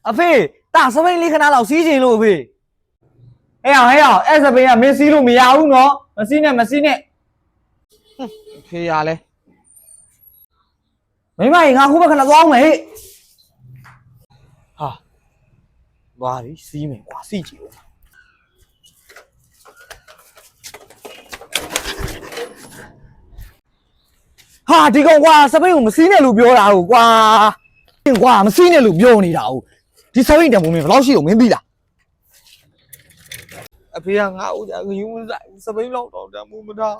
အဖေတာစပိန်လေးခဏလောက်စီးချင်လို့အဖေ ဟဲ့အဲ့စပိန်ကမင်းစီးလို့မရဘူးနော်မစီးနဲ့အဖေရလဲ မိမကြီးငါခုဘက်ခဏသွားအောင်မယ်ဟဲ့ ဟာသွားပြီစီးမယ်ကွာစီးကြည့်ဦးဟာဒီကောင်ကွာစပိန်ကိုမစီးနဲ့လို့ပြောတာဟုတ်ကွာကွာမစီးနဲ့လို့ပြောနေတာဟုတ်ဒီစပိန်တံပုံမင်းဘယ်လောက်ရှိလို့မင်းသိလားအဖေကငါ့ဦးကြဂယူးမဆိုင်စပိန်လောက်တော့တံမှုမထား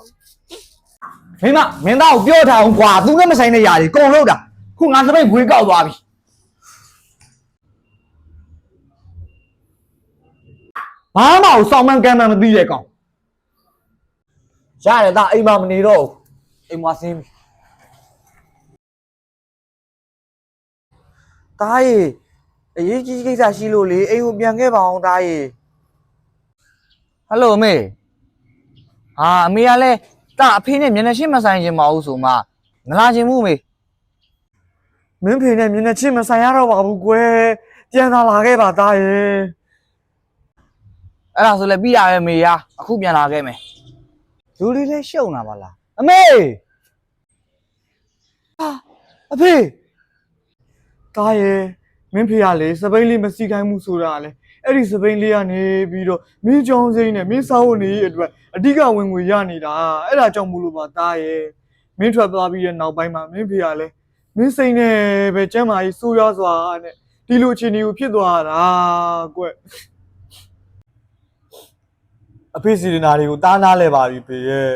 မင်းသားကိုပြောထားအောင်ကွာသူနဲ့မဆိုင်တဲ့ຢာတွေကုန်လို့တာခုငါစပိန်ဘွေးကောက်သွားပြီဘာမှမစောင်းမှန်းကမ်းမှန်းမသိတဲ့ကောင်ရတယ်သားအိမ်မှာမနေတော့ဘူးအိမ်မှာဆင်းပြီတားရေအရေးကြီးကိစ္စရှိလို့လေအိမ်ကိုပြန်ခဲ့ပါအောင်တားရေဟယ်လိုအမေဟာအမေကလည်းတာအဖေနဲ့မျက်နှာချင်းမဆိုင်ခြင်းမအောင်ဆိုမှမလာခြင်းဘူးမေမင်းဖေနဲ့မျက်နှာချင်းမဆိုင်ရတော့ပါဘူးကွယ်ပြန်လာခဲ့ပါတားရေအဲ့ဒါဆိုလည်းပြီးရပဲမေရအခုပြန်လာခဲ့မယ်လူလေးလည်းရှုံတာပါလားအမေဟာအဖေတားရေမင်းဖေကလေစပိန်လေးမစီခိုင်းမှုဆိုတာလေအဲ့ဒီစပိန်လေးကနေပြီးတော့မင်းကြောင်းစိမ့်နဲ့မင်းစားဖို့နေအတွက်အဓိကဝင်ငွေရနေတာအဲ့ဒါကြောင့်မို့လို့ပါတားရေမင်းထွက်သွားပြီးတဲ့နောက်ပိုင်းမှာမင်းဖေကလည်းမင်းစိမ့်နဲ့ပဲကျမ်းမာကြီးစိုးရွားစွာနဲ့ဒီလိုအခြေအနေကိုဖြစ်သွားတာကွအဖေစီဒနာတွေကိုတားနာလဲပါပြီဖေရဲ့